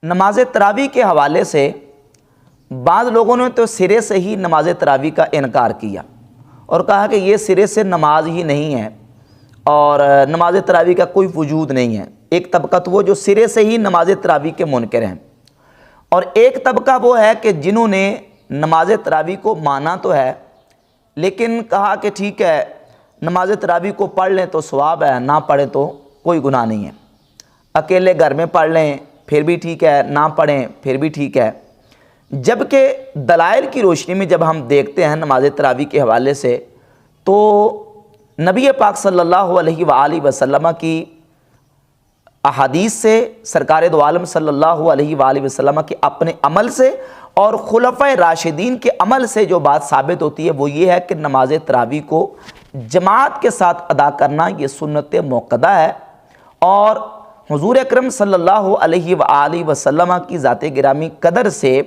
نماز تراویح کے حوالے سے بعض لوگوں نے تو سرے سے ہی نماز تراویح کا انکار کیا اور کہا کہ یہ سرے سے نماز ہی نہیں ہے اور نماز تراویح کا کوئی وجود نہیں ہے۔ ایک طبقہ تو وہ جو سرے سے ہی نماز تراویح کے منکر ہیں، اور ایک طبقہ وہ ہے کہ جنہوں نے نماز تراویح کو مانا تو ہے لیکن کہا کہ ٹھیک ہے نماز تراویح کو پڑھ لیں تو ثواب ہے، نہ پڑھیں تو کوئی گناہ نہیں ہے، اکیلے گھر میں پڑھ لیں پھر بھی ٹھیک ہے، نہ پڑھیں پھر بھی ٹھیک ہے۔ جبکہ دلائل کی روشنی میں جب ہم دیکھتے ہیں نماز تراویح کے حوالے سے تو نبی پاک صلی اللہ علیہ وآلہ وسلم کی احادیث سے، سرکار دو عالم صلی اللہ علیہ وآلہ وسلم کے اپنے عمل سے اور خلفائے راشدین کے عمل سے جو بات ثابت ہوتی ہے وہ یہ ہے کہ نماز تراویح کو جماعت کے ساتھ ادا کرنا یہ سنت موقدہ ہے، اور حضور اکرم صلی اللہ علیہ وآلہ وسلم کی ذات گرامی قدر سے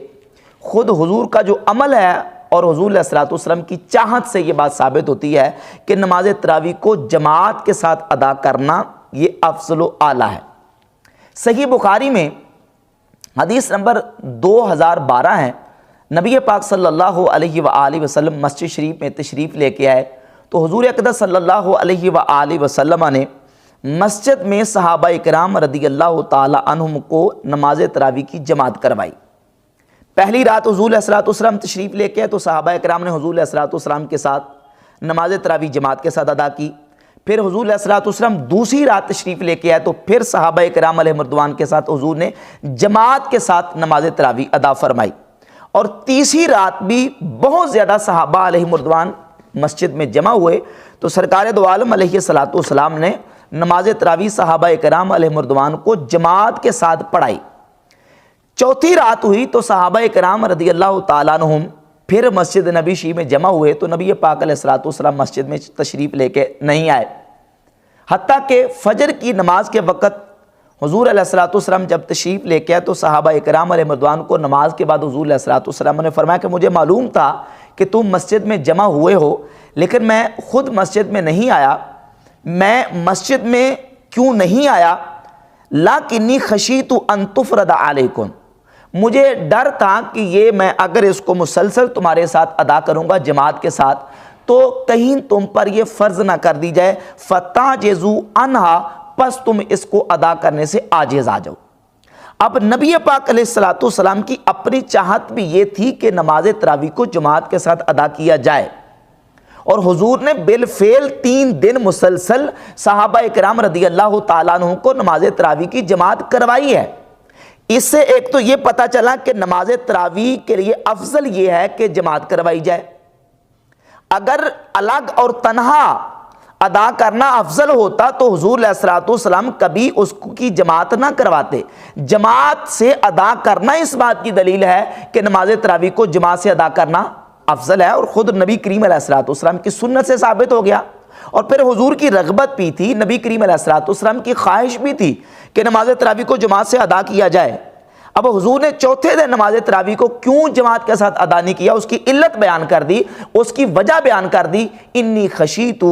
خود حضور کا جو عمل ہے اور حضور علیہ الصلوۃ والسلام کی چاہت سے یہ بات ثابت ہوتی ہے کہ نماز تراویح کو جماعت کے ساتھ ادا کرنا یہ افضل و اعلیٰ ہے۔ صحیح بخاری میں حدیث نمبر 2012 ہے، نبی پاک صلی اللہ علیہ وآلہ وسلم مسجد شریف میں تشریف لے کے آئے تو حضور اقدس صلی اللہ علیہ وآلہ وسلم نے مسجد میں صحابہ اکرام رضی اللہ تعالی عنہم کو نماز تراویح کی جماعت کروائی۔ پہلی رات حضور علیہ الصلوۃ والسلام تشریف لے کے آئے تو صحابہ اکرام نے حضور علیہ الصلوۃ والسلام کے ساتھ نماز تراویح جماعت کے ساتھ ادا کی۔ پھر حضور علیہ الصلوۃ والسلام دوسری رات تشریف لے کے آئے تو پھر صحابہ اکرام علیہ رضوان کے ساتھ حضور نے جماعت کے ساتھ نماز تراویح ادا فرمائی، اور تیسری رات بھی بہت زیادہ صحابہ علیہ رضوان مسجد میں جمع ہوئے تو سرکار دو عالم علیہ الصلوۃ والسلام نے نماز تراویح صحابہ اکرام علیہ رضوان کو جماعت کے ساتھ پڑھائی۔ چوتھی رات ہوئی تو صحابہ اکرام رضی اللہ تعالیٰ عنہم پھر مسجد نبی شریف میں جمع ہوئے تو نبی پاک علیہ الصلوۃ والسلام مسجد میں تشریف لے کے نہیں آئے، حتیٰ کہ فجر کی نماز کے وقت حضور علیہ الصلوۃ والسلام جب تشریف لے کے آئے تو صحابہ اکرام علیہ رضوان کو نماز کے بعد حضور علیہ الصلوۃ والسلام نے فرمایا کہ مجھے معلوم تھا کہ تم مسجد میں جمع ہوئے ہو لیکن میں خود مسجد میں نہیں آیا۔ میں مسجد میں کیوں نہیں آیا؟ لَكِنِّي خَشِيتُ أَن تُفْرَضَ عَلَيْكُمْ، مجھے ڈر تھا کہ یہ میں اگر اس کو مسلسل تمہارے ساتھ ادا کروں گا جماعت کے ساتھ تو کہیں تم پر یہ فرض نہ کر دی جائے، فَتَعْجِزُوا عَنْهَا، پس تم اس کو ادا کرنے سے عاجز آ جاؤ۔ اب نبی پاک علیہ الصلوۃ والسلام کی اپنی چاہت بھی یہ تھی کہ نماز تراویح کو جماعت کے ساتھ ادا کیا جائے، اور حضور نے بالفعل 3 دن مسلسل صحابہ اکرام رضی اللہ تعالیٰ عنہ کو نماز تراویح کی جماعت کروائی ہے۔ اس سے ایک تو یہ پتہ چلا کہ نماز تراویح کے لیے افضل یہ ہے کہ جماعت کروائی جائے۔ اگر الگ اور تنہا ادا کرنا افضل ہوتا تو حضور علیہ الصلوۃ والسلام کبھی اس کی جماعت نہ کرواتے۔ جماعت سے ادا کرنا اس بات کی دلیل ہے کہ نماز تراویح کو جماعت سے ادا کرنا افضل ہے، اور خود نبی کریم علیہ الصلوۃ والسلام کی سنت سے ثابت ہو گیا، اور پھر حضور کی رغبت بھی تھی، نبی کریم علیہ الصلوۃ والسلام کی خواہش بھی تھی کہ نماز تراویح کو جماعت سے ادا کیا جائے۔ اب حضور نے چوتھے دن نماز تراویح کو کیوں جماعت کے ساتھ ادا نہیں کیا، اس کی علت بیان کر دی، اس کی وجہ بیان کر دی، انی خشیت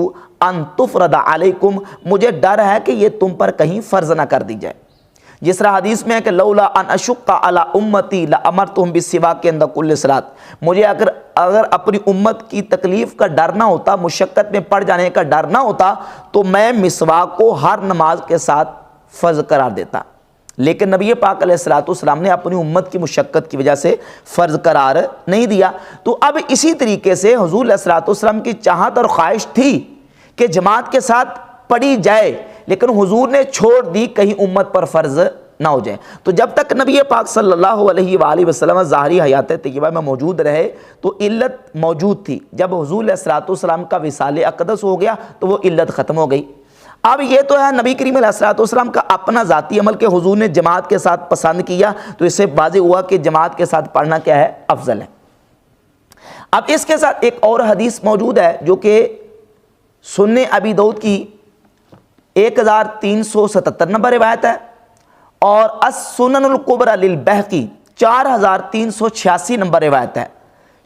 ان تفرض علیکم، مجھے ڈر ہے کہ یہ تم پر کہیں فرض نہ کر دی جائے۔ جس طرح حدیث میں ہے کہ لولا ان اشق علی امتی لامرتهم بالسواک عند کل صلاۃ، مجھے اگر اپنی امت کی تکلیف کا ڈر نہ ہوتا، مشقت میں پڑ جانے کا ڈر نہ ہوتا تو میں مسواک کو ہر نماز کے ساتھ فرض قرار دیتا، لیکن نبی پاک علیہ الصلوۃ والسلام نے اپنی امت کی مشقت کی وجہ سے فرض قرار نہیں دیا۔ تو اب اسی طریقے سے حضور علیہ الصلوۃ والسلام کی چاہت اور خواہش تھی کہ جماعت کے ساتھ پڑھی جائے، لیکن حضور نے چھوڑ دی کہیں امت پر فرض نہ ہو جائے۔ تو جب تک نبی پاک صلی اللہ علیہ وآلہ وسلم ظاہری حیات طیبہ میں موجود رہے تو علت موجود تھی، جب حضور علیہ الصلوۃ والسلام کا وصال اقدس ہو گیا تو وہ علت ختم ہو گئی۔ اب یہ تو ہے نبی کریم علیہ الصلوۃ والسلام کا اپنا ذاتی عمل کہ حضور نے جماعت کے ساتھ پسند کیا، تو اس سے واضح ہوا کہ جماعت کے ساتھ پڑھنا کیا ہے، افضل ہے۔ اب اس کے ساتھ ایک اور حدیث موجود ہے جو کہ سنن ابی داؤد کی 1377 نمبر روایت ہے، اور السنن الکبری للبیہقی 4386 نمبر روایت ہے۔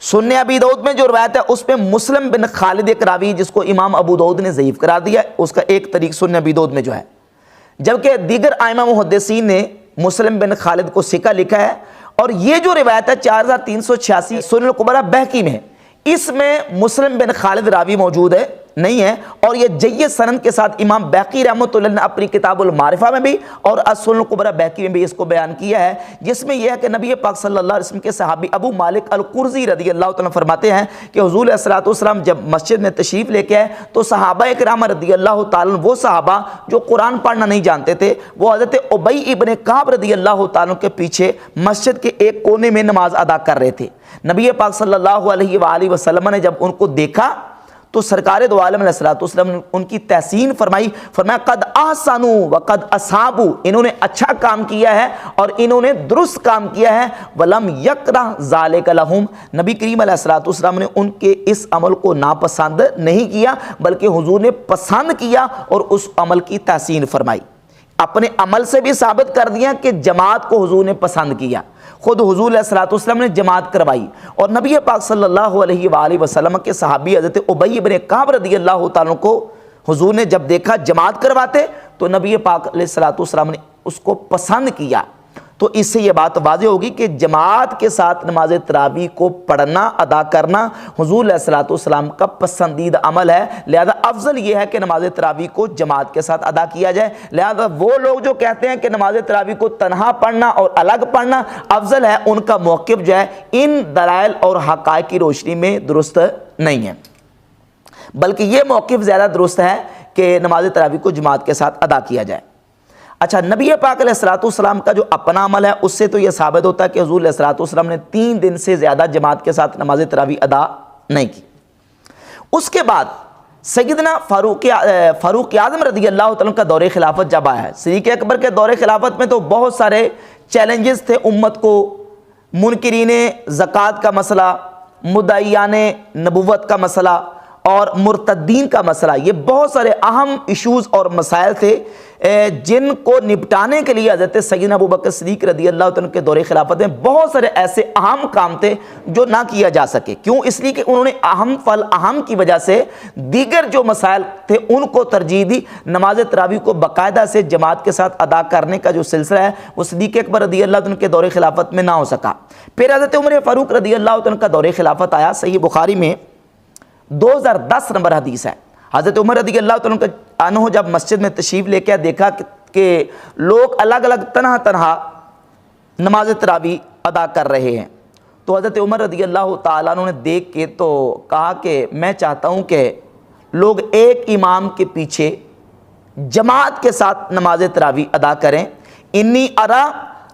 سنن ابی داؤد میں جو روایت ہے اس میں مسلم بن خالد ایک راوی جس کو امام ابو داؤد نے ضعیف قرار دیا، اس کا ایک طریق سنن ابی داؤد میں جو ہے، جبکہ دیگر ائمہ محدثین نے مسلم بن خالد کو سکہ لکھا ہے، اور یہ جو روایت ہے 4386 سنن الکبریٰ بہقی میں، اس میں مسلم بن خالد راوی موجود ہے نہیں ہے، اور یہ جید سند کے ساتھ امام بہقی رحمۃ اللہ نے اپنی کتاب المعرفہ میں بھی اور السنن الکبریٰ بہقی میں بھی اس کو بیان کیا ہے، جس میں یہ ہے کہ نبی پاک صلی اللہ علیہ وسلم کے صحابی ابو مالک القرظی رضی اللہ تعالیٰ فرماتے ہیں کہ حضور علیہ الصلوۃ والسلام جب مسجد میں تشریف لے کے آئے تو صحابہ کرام رضی اللہ تعالیٰ وہ صحابہ جو قرآن پڑھنا نہیں جانتے تھے، وہ حضرت ابی ابن کعب رضی اللہ تعالیٰ کے پیچھے مسجد کے ایک کونے میں نماز ادا کر رہے تھے۔ نبی پاک صلی اللہ علیہ وآلہ وسلم نے جب ان کو دیکھا تو سرکار دو عالم علیہ الصلوۃ والسلام نے ان کی تحسین فرمایا قد احسنوا وقد اصابوا، انہوں نے اچھا کام کیا ہے اور انہوں نے درست کام کیا ہے، ولم یکرہ ذالک لہم، نبی کریم علیہ الصلوۃ والسلام نے ان کے اس عمل کو ناپسند نہیں کیا بلکہ حضور نے پسند کیا اور اس عمل کی تحسین فرمائی۔ اپنے عمل سے بھی ثابت کر دیا کہ جماعت کو حضور نے پسند کیا، خود حضور علیہ الصلوۃ والسلام نے جماعت کروائی، اور نبی پاک صلی اللہ علیہ وآلہ وسلم کے صحابی حضرت ابی بن کعب رضی اللہ تعالیٰ کو حضور نے جب دیکھا جماعت کرواتے تو نبی پاک علیہ الصلوۃ والسلام نے اس کو پسند کیا۔ تو اس سے یہ بات واضح ہوگی کہ جماعت کے ساتھ نماز تراویح کو پڑھنا ادا کرنا حضور علیہ الصلوۃ والسلام کا پسندیدہ عمل ہے، لہذا افضل یہ ہے کہ نماز تراویح کو جماعت کے ساتھ ادا کیا جائے۔ لہذا وہ لوگ جو کہتے ہیں کہ نماز تراویح کو تنہا پڑھنا اور الگ پڑھنا افضل ہے، ان کا موقف جو ہے ان دلائل اور حقائق کی روشنی میں درست نہیں ہے، بلکہ یہ موقف زیادہ درست ہے کہ نماز تراویح کو جماعت کے ساتھ ادا کیا جائے۔ اچھا، نبی پاک علیہ الصلوۃ والسلام کا جو اپنا عمل ہے اس سے تو یہ ثابت ہوتا ہے کہ حضور علیہ الصلوۃ والسلام نے 3 دن سے زیادہ جماعت کے ساتھ نماز تراویح ادا نہیں کی۔ اس کے بعد سیدنا فاروق اعظم رضی اللہ تعالیٰ کا دور خلافت جب آیا ہے، صدیق اکبر کے دور خلافت میں تو بہت سارے چیلنجز تھے امت کو، منکرین زکوٰۃ کا مسئلہ، مدعیان نبوت کا مسئلہ اور مرتدین کا مسئلہ، یہ بہت سارے اہم ایشوز اور مسائل تھے جن کو نپٹانے کے لیے حضرت سیدنا ابوبکر صدیق رضی اللہ عنہ کے دور خلافت میں بہت سارے ایسے اہم کام تھے جو نہ کیا جا سکے۔ کیوں؟ اس لیے کہ انہوں نے اہم فالاہم کی وجہ سے دیگر جو مسائل تھے ان کو ترجیح دی، نماز تراویح کو باقاعدہ سے جماعت کے ساتھ ادا کرنے کا جو سلسلہ ہے وہ صدیق اکبر رضی اللہ عنہ کے دور خلافت میں نہ ہو سکا۔ پھر حضرت عمر فاروق رضی اللہ عنہ کا دور خلافت آیا، صحیح بخاری میں 2010 نمبر حدیث ہے۔ حضرت عمر رضی اللہ عنہ جب مسجد میں تشریف لے کے دیکھا کہ لوگ الگ الگ تنہا نماز تراویح ادا کر رہے ہیں، تو حضرت عمر رضی اللہ تعالیٰ عنہ نے دیکھ کے تو کہا کہ میں چاہتا ہوں کہ لوگ ایک امام کے پیچھے جماعت کے ساتھ نماز تراویح ادا کریں، انی ارا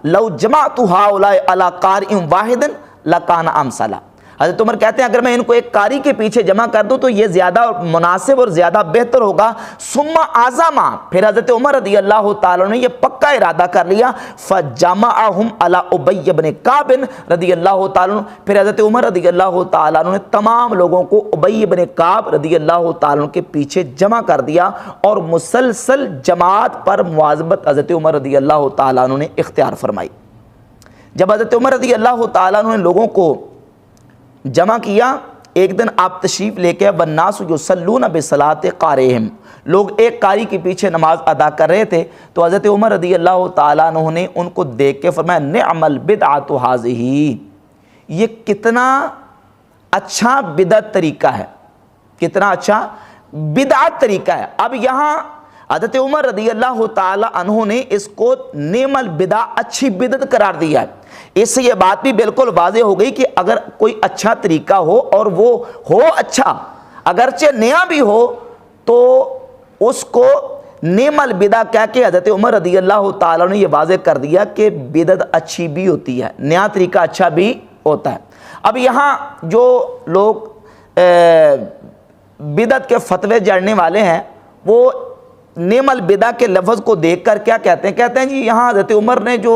لو جمعت ہؤلاء علی قارئ واحد لکان امثلا۔ حضرت عمر کہتے ہیں اگر میں ان کو ایک قاری کے پیچھے جمع کر دوں تو یہ زیادہ مناسب اور زیادہ بہتر ہوگا۔ ثم عزم، پھر حضرت عمر رضی اللہ تعالیٰ نے یہ پکا ارادہ کر لیا، فجمعہم علی ابی بن کعب رضی اللہ تعالیٰ، پھر حضرت عمر رضی اللہ تعالیٰ نے تمام لوگوں کو ابی بن کعب رضی اللہ تعالیٰ کے پیچھے جمع کر دیا، اور مسلسل جماعت پر مواظبت حضرت عمر رضی اللہ تعالیٰ نے اختیار فرمائی۔ جب حضرت عمر رضی اللہ تعالیٰ نے لوگوں کو جمع کیا، ایک دن آپ تشریف لے کے والناس یصلون بصلاۃ قارئہم، لوگ ایک قاری کے پیچھے نماز ادا کر رہے تھے، تو حضرت عمر رضی اللہ تعالیٰ عنہ نے ان کو دیکھ کے فرمایا نعم البدعۃ ھذہ، یہ کتنا اچھا بدعت طریقہ ہے، کتنا اچھا بدعت طریقہ ہے۔ اب یہاں حضرت عمر رضی اللہ تعالیٰ عنہ نے اس کو نعم البدع، اچھی بدعت قرار دیا ہے۔ اس سے یہ بات بھی بالکل واضح ہو گئی کہ اگر کوئی اچھا طریقہ ہو اور وہ ہو اچھا، اگرچہ نیا بھی ہو، تو اس کو نعم البدع کہہ کے حضرت عمر رضی اللہ تعالیٰ نے یہ واضح کر دیا کہ بدعت اچھی بھی ہوتی ہے، نیا طریقہ اچھا بھی ہوتا ہے۔ اب یہاں جو لوگ بدعت کے فتوے جڑنے والے ہیں وہ نعم البدع کے لفظ کو دیکھ کر کیا کہتے ہیں؟ کہتے ہیں جی یہاں حضرت عمر نے جو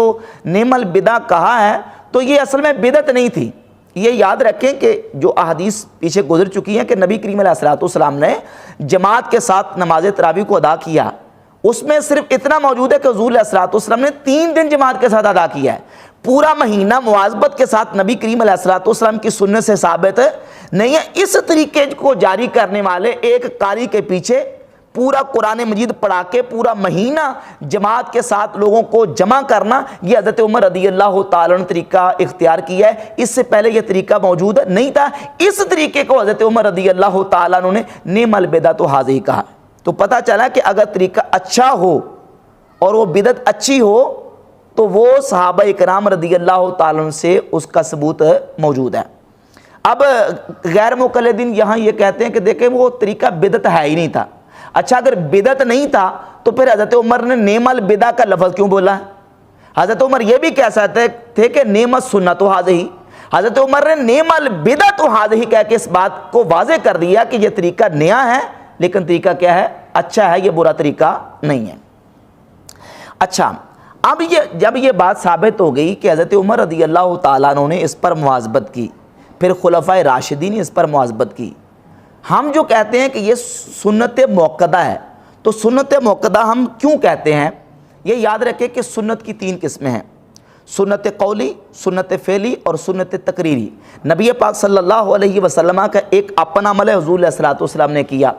نعم البدع کہا ہے تو یہ اصل میں بدعت نہیں تھی۔ یہ یاد رکھیں کہ جو احادیث پیچھے گزر چکی ہیں کہ نبی کریم علیہ الصلوۃ والسلام نے جماعت کے ساتھ نماز تراویح کو ادا کیا، اس میں صرف اتنا موجود ہے کہ حضور علیہ الصلوۃ والسلام نے 3 دن جماعت کے ساتھ ادا کیا ہے۔ پورا مہینہ مواظبت کے ساتھ نبی کریم علیہ الصلوۃ والسلام کی سنت سے ثابت نہیں ہے۔ اس طریقے کو جاری کرنے والے ایک قاری کے پیچھے پورا قرآن مجید پڑھا کے پورا مہینہ جماعت کے ساتھ لوگوں کو جمع کرنا، یہ حضرت عمر رضی اللہ تعالیٰ نے طریقہ اختیار کیا ہے۔ اس سے پہلے یہ طریقہ موجود نہیں تھا۔ اس طریقے کو حضرت عمر رضی اللہ تعالیٰ نے نعم البدعۃ ھذہ کہا۔ تو پتہ چلا کہ اگر طریقہ اچھا ہو اور وہ بدعت اچھی ہو تو وہ صحابہ اکرام رضی اللہ تعالیٰ عنہ سے اس کا ثبوت موجود ہے۔ اب غیر مقلدین یہاں یہ کہتے ہیں کہ دیکھیں وہ طریقہ بدعت ہے ہی نہیں تھا۔ اچھا اگر بدعت نہیں تھا تو پھر حضرت عمر نے نعم البدع کا لفظ کیوں بولا ہے؟ حضرت عمر یہ بھی کہہ سکتے تھے کہ نعم السنۃ ھذہ۔ حضرت عمر نے نعم البدعۃ ھذہ کہہ کے اس بات کو واضح کر دیا کہ یہ طریقہ نیا ہے، لیکن طریقہ کیا ہے؟ اچھا ہے، یہ برا طریقہ نہیں ہے۔ اچھا اب جب یہ بات ثابت ہو گئی کہ حضرت عمر رضی اللہ تعالیٰ عنہ نے اس پر مواظبت کی، پھر خلفائے راشدین نے اس پر مواظبت کی، ہم جو کہتے ہیں کہ یہ سنت موقدہ ہے، تو سنت موقدہ ہم کیوں کہتے ہیں؟ یہ یاد رکھیں کہ سنت کی 3 قسمیں ہیں، سنت قولی، سنت فعلی اور سنت تقریری۔ نبی پاک صلی اللہ علیہ وسلم کا ایک اپنا عمل ہے، حضور علیہ الصلوۃ والسلام نے کیا۔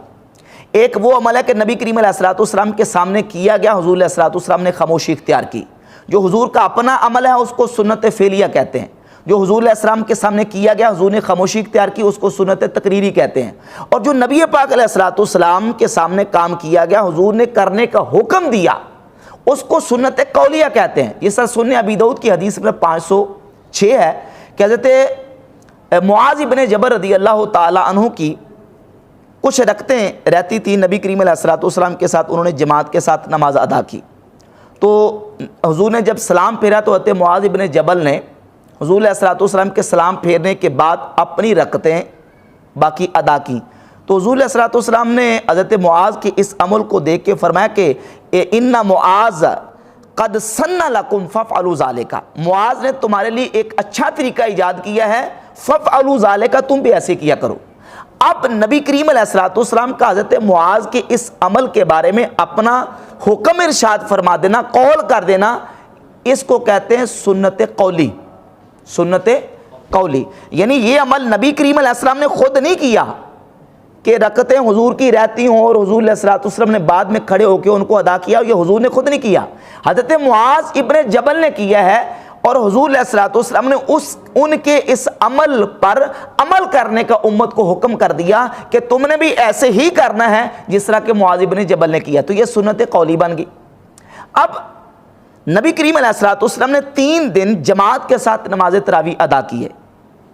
ایک وہ عمل ہے کہ نبی کریم علیہ الصلوۃ والسلام کے سامنے کیا گیا، حضور علیہ الصلوۃ والسلام نے خاموشی اختیار کی۔ جو حضور کا اپنا عمل ہے اس کو سنت فعلیہ کہتے ہیں۔ جو حضور علیہ السلام کے سامنے کیا گیا، حضور نے خاموشی اختیار کی، اس کو سنت تقریری کہتے ہیں۔ اور جو نبی پاک علیہ الصلوۃ والسلام کے سامنے کام کیا گیا، حضور نے کرنے کا حکم دیا، اس کو سنت قولیہ کہتے ہیں۔ یہ سر سنن ابی داؤد کی حدیث نمبر 506 ہے کہ حضرت معاذ بن جبل رضی اللہ تعالیٰ عنہ کی کچھ رکعتیں رہتی تھی، نبی کریم علیہ الصلوۃ والسلام کے ساتھ انہوں نے جماعت کے ساتھ نماز ادا کی۔ تو حضور نے جب سلام پھیرا تو حضرت معاذ بن جبل نے حضور علیہ الصلوۃ والسلام کے سلام پھیرنے کے بعد اپنی رکعتیں باقی ادا کی۔ تو حضور علیہ الصلوۃ والسلام نے حضرت معاذ کے اس عمل کو دیکھ کے فرمایا کہ ان معاذ قد سن لکم فافعلوا ذلک، معاذ نے تمہارے لیے ایک اچھا طریقہ ایجاد کیا ہے، فافعلوا ذلک، تم بھی ایسے کیا کرو۔ اب نبی کریم علیہ الصلوۃ والسلام کا حضرت معاذ کے اس عمل کے بارے میں اپنا حکم ارشاد فرما دینا، قول کر دینا، اس کو کہتے ہیں سنت قولی۔ سنت قولی یعنی یہ عمل نبی کریم علیہ السلام نے خود نہیں کیا کہ رکعتیں حضور کی رہتی ہوں اور حضور علیہ الصلوۃ والسلام نے بعد میں کھڑے ہو کے ان کو ادا کیا، یہ حضور نے خود نہیں کیا، حضرت معاذ ابن جبل نے کیا ہے۔ اور حضور علیہ الصلوۃ والسلام نے ان کے اس عمل پر عمل کرنے کا امت کو حکم کر دیا کہ تم نے بھی ایسے ہی کرنا ہے جس طرح کہ معاذ بن جبل نے کیا، تو یہ سنت قولی بن گئی۔ اب نبی کریم علیہ الصلوۃ والسلام نے 3 دن جماعت کے ساتھ نماز تراویح ادا کی ہے،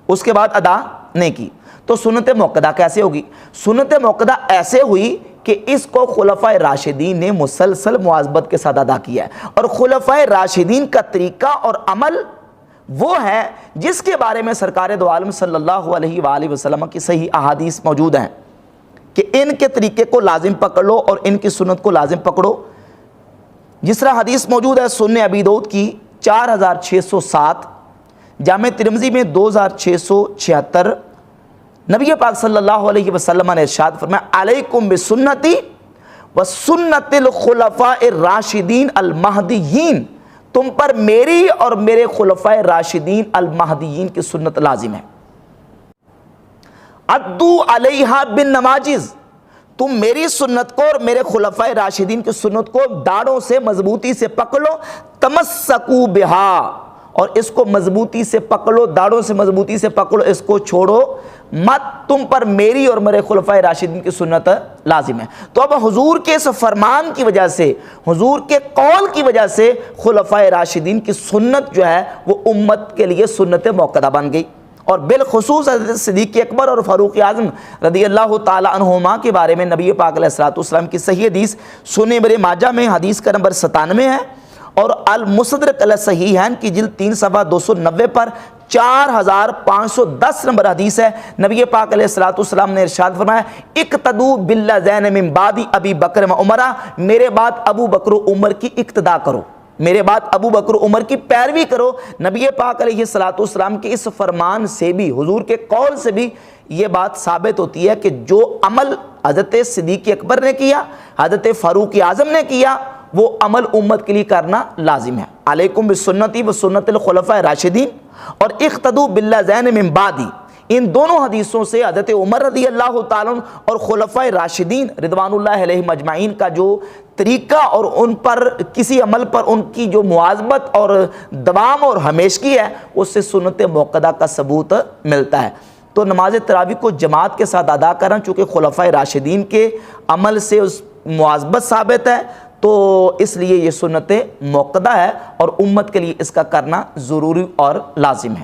اس کے بعد ادا نہیں کی، تو سنت موقدہ کیسے ہوگی؟ سنت موقدہ ایسے ہوئی کہ اس کو خلفائے راشدین نے مسلسل مواظبت کے ساتھ ادا کیا ہے، اور خلفائے راشدین کا طریقہ اور عمل وہ ہے جس کے بارے میں سرکار دو عالم صلی اللہ علیہ وآلہ وسلم کی صحیح احادیث موجود ہیں کہ ان کے طریقے کو لازم پکڑ لو اور ان کی سنت کو لازم پکڑو۔ جس طرح حدیث موجود ہے سنن ابی داؤد کی 4607، جامع ترمذی میں 2676، نبی پاک صلی اللہ علیہ وسلم نے ارشاد فرمایا علیکم بسنتی وسنت الخلفاء الراشدین المہدیین، تم پر میری اور میرے خلفاء راشدین المہدیین کی سنت لازم ہے۔ عدو علیہا بالنواجذ، تم میری سنت کو اور میرے خلفاء راشدین کی سنت کو داڑھوں سے مضبوطی سے پکڑ لو، تمسکو بہا، اور اس کو مضبوطی سے پکڑو، داڑھوں سے مضبوطی سے پکڑو، اس کو چھوڑو مت، تم پر میری اور میرے خلفائے راشدین کی سنت لازم ہے۔ تو اب حضور کے اس فرمان کی وجہ سے، حضور کے قول کی وجہ سے خلفائے راشدین کی سنت جو ہے وہ امت کے لیے سنت موقدہ بن گئی، اور بالخصوص حضرت صدیق اکبر اور فاروق اعظم رضی اللہ تعالی عنہما کے بارے میں نبی پاک علیہ الصلوۃ والسلام کی صحیح حدیث سنن ابن ماجہ میں حدیث کا نمبر 97 ہے، اور المستدرک علی الصحیحین کی جلد 3 صفحہ 290 پر 4510 نمبر حدیث ہے۔ نبی پاک علیہ الصلوۃ والسلام نے ارشاد فرمایا اقتدوا باللذین من بعد ابی بکر و عمر، میرے بعد ابو بکر و عمر کی اقتدا کرو، میرے بعد ابو بکر و عمر کی پیروی کرو۔ نبی پاک علیہ الصلوۃ والسلام کے اس فرمان سے بھی، حضور کے قول سے بھی یہ بات ثابت ہوتی ہے کہ جو عمل حضرت صدیق اکبر نے کیا، حضرت فاروق اعظم نے کیا، وہ عمل امت کے لیے کرنا لازم ہے۔ علیکم بسنتی و سنت الخلفاء الراشدین اور اقتدوا باللذین من بعدی، ان دونوں حدیثوں سے حضرت عمر رضی اللہ تعالیٰ عنہ اور خلفائے راشدین رضوان اللہ علیہم اجمعین کا جو طریقہ اور ان پر کسی عمل پر ان کی جو مواظبت اور دوام اور ہمیشگی ہے، اس سے سنت موقدہ کا ثبوت ملتا ہے۔ تو نماز تراویح کو جماعت کے ساتھ ادا کرنا چونکہ خلفائے راشدین کے عمل سے اس مواظبت ثابت ہے، تو اس لیے یہ سنت موقدہ ہے اور امت کے لیے اس کا کرنا ضروری اور لازم ہے۔